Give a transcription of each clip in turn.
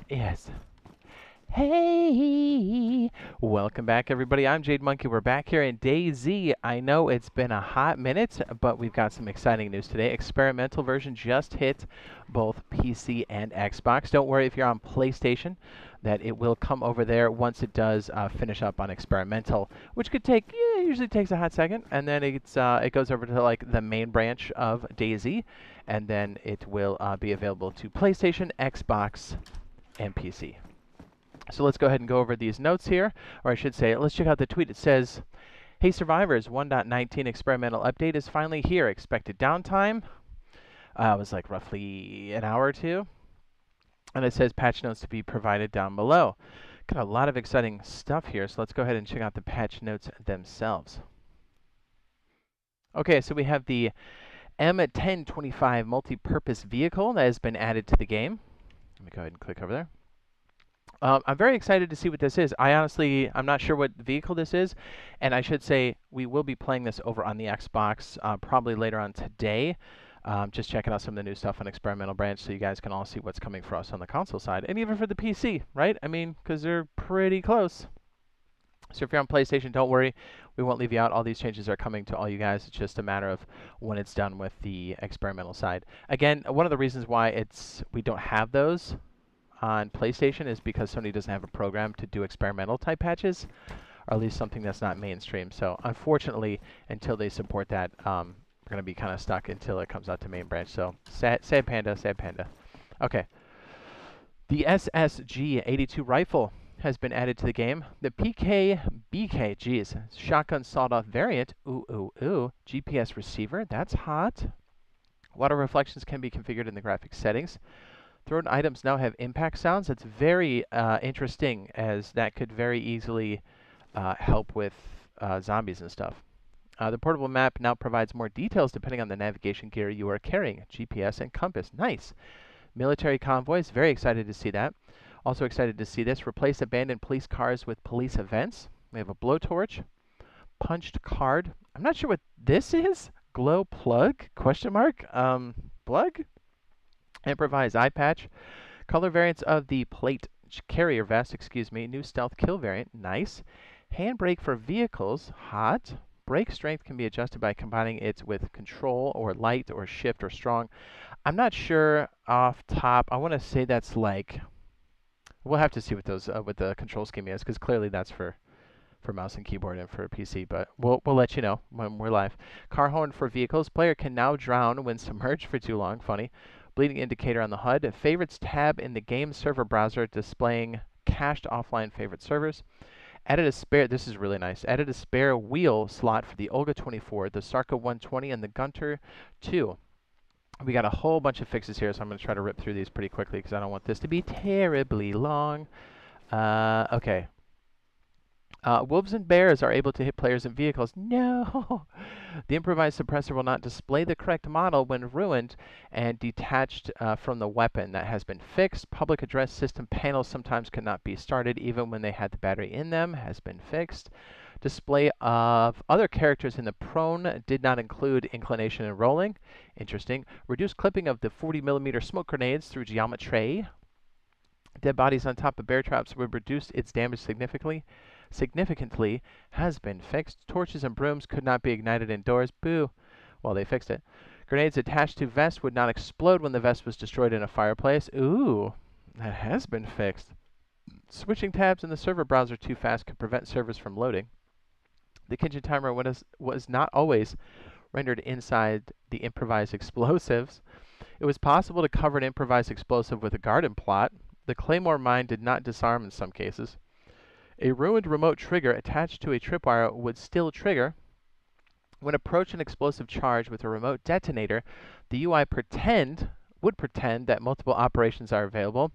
Yes. Hey, welcome back, everybody. I'm Jade Monkey. We're back here in DayZ. I know it's been a hot minute, but we've got some exciting news today. Experimental version just hit both PC and Xbox. Don't worry if you're on PlayStation, that it will come over there once it does finish up on Experimental, which could take, usually takes a hot second, and then it goes over to like the main branch of DayZ, and then it will be available to PlayStation, Xbox, and PC. So let's go ahead and go over these notes here, or I should say, let's check out the tweet. It says, "Hey survivors, 1.19 experimental update is finally here. Expected downtime was like roughly an hour or two." And it says patch notes to be provided down below. Got a lot of exciting stuff here, so let's go ahead and check out the patch notes themselves. Okay, so we have the M1025 multi-purpose vehicle that has been added to the game. Let me go ahead and click over there. I'm very excited to see what this is. I'm not sure what vehicle this is, and I should say we will be playing this over on the Xbox probably later on today. Just checking out some of the new stuff on Experimental Branch so you guys can all see what's coming for us on the console side, and even for the PC, right? I mean, because they're pretty close. So if you're on PlayStation, don't worry. We won't leave you out. All these changes are coming to all you guys. It's just a matter of when it's done with the experimental side. Again, one of the reasons why we don't have those on PlayStation is because Sony doesn't have a program to do experimental type patches, or at least something that's not mainstream. So unfortunately, until they support that, we're going to be kind of stuck until it comes out to main branch. So sad panda, sad panda. Okay. The SSG-82 rifle has been added to the game. The PKBK, geez, shotgun sawed-off variant, GPS receiver, that's hot. Water reflections can be configured in the graphics settings. Thrown items now have impact sounds. That's very interesting, as that could very easily help with zombies and stuff. The portable map now provides more details depending on the navigation gear you are carrying. GPS and compass. Nice. Military convoys. Very excited to see that. Also excited to see this. Replace abandoned police cars with police events. We have a blowtorch. Punched card. I'm not sure what this is. Glow plug? Question mark? Plug? Improvised eye patch. Color variants of the plate carrier vest, new stealth kill variant, nice. Handbrake for vehicles, hot. Brake strength can be adjusted by combining it with control or light or shift or strong. I'm not sure off top. I want to say that's like, we'll have to see what those what the control scheme is, because clearly that's for mouse and keyboard and for PC, but we'll let you know when we're live. Car horn for vehicles. Player can now drown when submerged for too long. Funny. Bleeding indicator on the HUD. Favorites tab in the game server browser displaying cached offline favorite servers. Added a spare, this is really nice, added a spare wheel slot for the Olga 24, the Sarka 120, and the Gunter 2. We got a whole bunch of fixes here, so I'm going to try to rip through these pretty quickly because I don't want this to be terribly long. Okay. Wolves and bears are able to hit players and vehicles. No! The improvised suppressor will not display the correct model when ruined and detached from the weapon. That has been fixed. Public address system panels sometimes cannot be started even when they had the battery in them. Has been fixed. Display of other characters in the prone did not include inclination and rolling. Interesting. Reduced clipping of the 40mm smoke grenades through geometry. Dead bodies on top of bear traps would reduce its damage significantly, has been fixed. Torches and brooms could not be ignited indoors. Boo. Well, they fixed it. Grenades attached to vest would not explode when the vest was destroyed in a fireplace. Ooh, that has been fixed. Switching tabs in the server browser too fast could prevent servers from loading. The kitchen timer was not always rendered inside the improvised explosives. It was possible to cover an improvised explosive with a garden plot. The claymore mine did not disarm in some cases. A ruined remote trigger attached to a tripwire would still trigger. When approach an explosive charge with a remote detonator, the UI would pretend that multiple operations are available.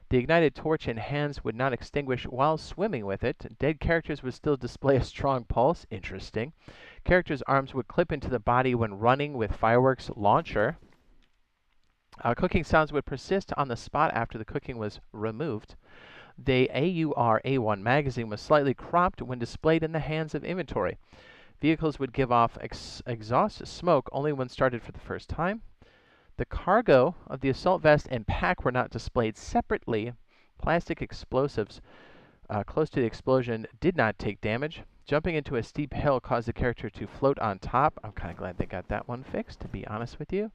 The ignited torch in hands would not extinguish while swimming with it. Dead characters would still display a strong pulse. Interesting. Characters' arms would clip into the body when running with fireworks launcher. Cooking sounds would persist on the spot after the cooking was removed. The AUR-A1 magazine was slightly cropped when displayed in the hands of inventory. Vehicles would give off exhaust smoke only when started for the first time. The cargo of the assault vest and pack were not displayed separately. Plastic explosives close to the explosion did not take damage. Jumping into a steep hill caused the character to float on top. I'm kind of glad they got that one fixed, to be honest with you.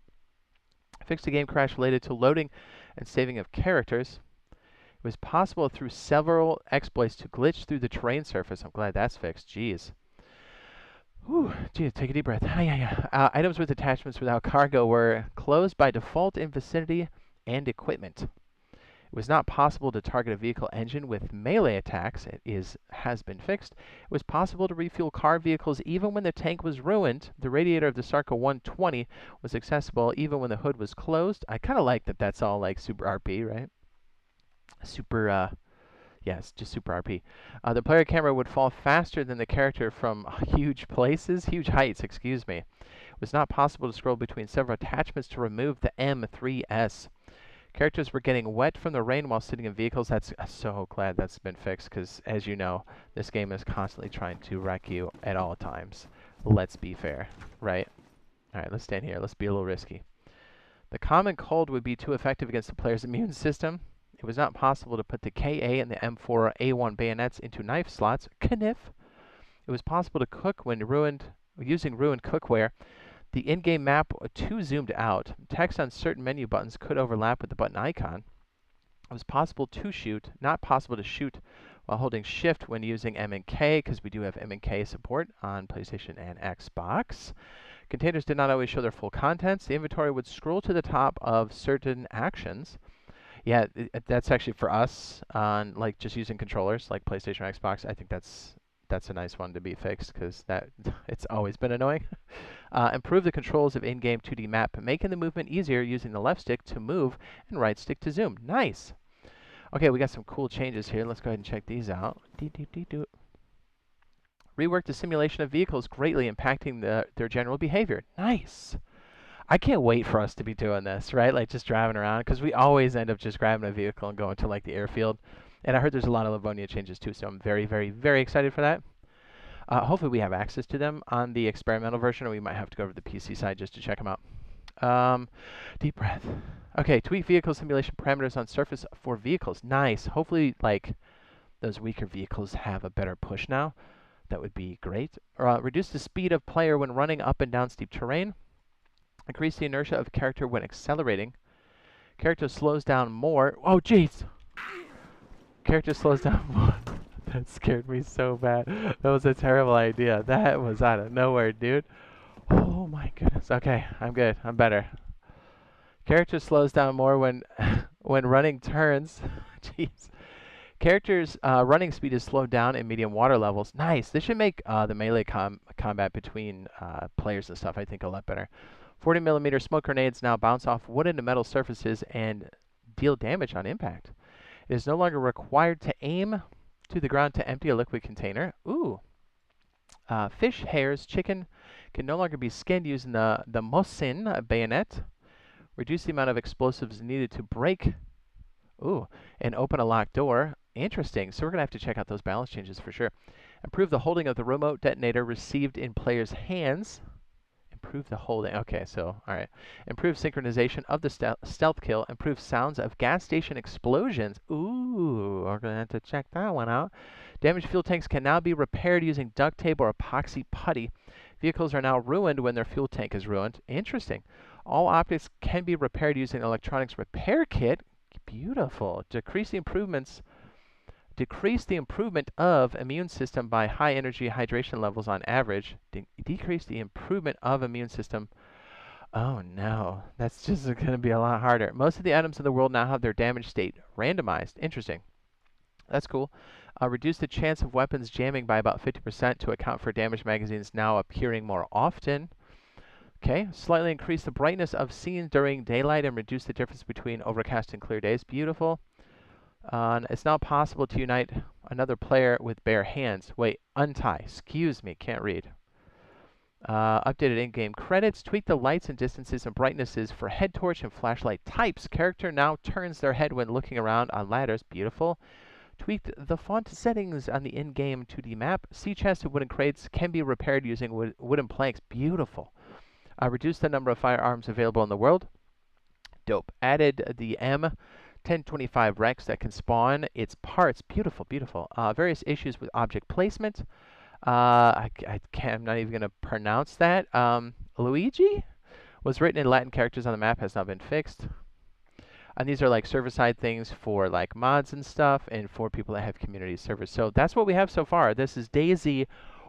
Fixed a game crash related to loading and saving of characters. It was possible through several exploits to glitch through the terrain surface. I'm glad that's fixed. Jeez. Whew, geez, take a deep breath. Items with attachments without cargo were closed by default in vicinity and equipment. It was not possible to target a vehicle engine with melee attacks. Has been fixed. It was possible to refuel car vehicles even when the tank was ruined. The radiator of the Sarco 120 was accessible even when the hood was closed. I kind of like that that's all like super RP, right? Super, yes, just super RP. The player camera would fall faster than the character from huge heights, excuse me. It was not possible to scroll between several attachments to remove the M3S. Characters were getting wet from the rain while sitting in vehicles. I'm so glad that's been fixed, because as you know, this game is constantly trying to wreck you at all times. Let's be fair, right? Alright, let's stand here. Let's be a little risky. The common cold would be too effective against the player's immune system. It was not possible to put the KA and the M4A1 bayonets into knife slots. Kniff. It was possible to cook when using ruined cookware. The in-game map too zoomed out. Text on certain menu buttons could overlap with the button icon. It was possible to shoot, not possible to shoot while holding shift when using M and K, because we do have M and K support on PlayStation and Xbox. Containers did not always show their full contents. The inventory would scroll to the top of certain actions. Yeah, that's actually for us on like just using controllers like PlayStation or Xbox. I think that's a nice one to be fixed, because it's always been annoying. Improve the controls of in-game 2D map, making the movement easier using the left stick to move and right stick to zoom. Nice. Okay, we got some cool changes here. Let's go ahead and check these out. Rework the simulation of vehicles, greatly impacting their general behavior. Nice. I can't wait for us to be doing this, right? Like just driving around, because we always end up just grabbing a vehicle and going to like the airfield. And I heard there's a lot of Livonia changes too, so I'm very, very, very excited for that. Hopefully we have access to them on the experimental version, or we might have to go over to the PC side just to check them out. Deep breath. Okay, tweak vehicle simulation parameters on surface for vehicles. Nice. Hopefully, like, those weaker vehicles have a better push now. That would be great. Reduce the speed of player when running up and down steep terrain. Increase the inertia of character when accelerating. Character slows down more. Oh, jeez! Character slows down more. That scared me so bad. That was a terrible idea. That was out of nowhere, dude. Oh my goodness. Okay, I'm good. I'm better. Character slows down more when running turns. Jeez. Character's running speed is slowed down in medium water levels. Nice. This should make the melee combat between players and stuff, I think, a lot better. 40mm smoke grenades now bounce off wooden and metal surfaces and deal damage on impact. It is no longer required to aim to the ground to empty a liquid container. Ooh. Fish, hares, chicken can no longer be skinned using the Mosin bayonet. Reduce the amount of explosives needed to break and open a locked door. Interesting. So we're going to have to check out those balance changes for sure. Improve the holding of the remote detonator received in players' hands. Improve the holding. Okay, so, all right. Improve synchronization of the stealth kill. Improve sounds of gas station explosions. Ooh, we're going to have to check that one out. Damaged fuel tanks can now be repaired using duct tape or epoxy putty. Vehicles are now ruined when their fuel tank is ruined. Interesting. All optics can be repaired using electronics repair kit. Beautiful. Decrease the improvement of immune system by high energy hydration levels on average. Decrease the improvement of immune system. Oh no, that's just going to be a lot harder. Most of the items in the world now have their damage state randomized. Interesting. That's cool. Reduce the chance of weapons jamming by about 50% to account for damaged magazines now appearing more often. Okay, slightly increase the brightness of scenes during daylight and reduce the difference between overcast and clear days. Beautiful. It's now possible to unite another player with bare hands. Wait, untie. Excuse me, can't read. Updated in-game credits. Tweak the lights and distances and brightnesses for head torch and flashlight types. Character now turns their head when looking around on ladders. Beautiful. Tweaked the font settings on the in-game 2D map. Sea chests and wooden crates can be repaired using wooden planks. Beautiful. Reduce the number of firearms available in the world. Dope. Added the M 1025 Rex that can spawn its parts. Beautiful, beautiful. Various issues with object placement. I can't, I'm not even going to pronounce that. Luigi was written in Latin characters on the map, has not been fixed. And these are like server-side things for like mods and stuff, and for people that have community servers. So that's what we have so far. This is DayZ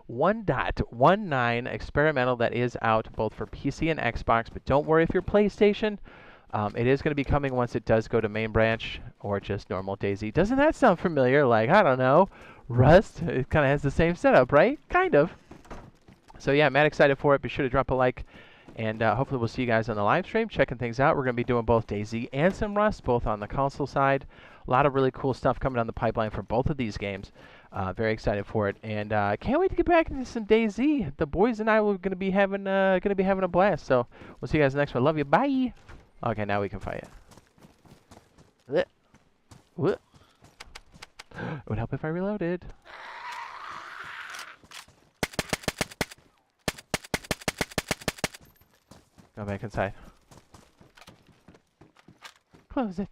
1.19 Experimental that is out both for PC and Xbox. But don't worry if you're PlayStation. It is going to be coming once it does go to main branch or just normal DayZ. Doesn't that sound familiar? Like, I don't know, Rust? It kind of has the same setup, right? Kind of. So yeah, Matt, excited for it. Be sure to drop a like. And hopefully we'll see you guys on the live stream, checking things out. We're going to be doing both DayZ and some Rust, both on the console side. A lot of really cool stuff coming down the pipeline for both of these games. Very excited for it, and can't wait to get back into some DayZ. The boys and I are going to be having a blast. So we'll see you guys next one. Love you. Bye. Okay, now we can fight it. It would help if I reloaded. Go back inside. Close it.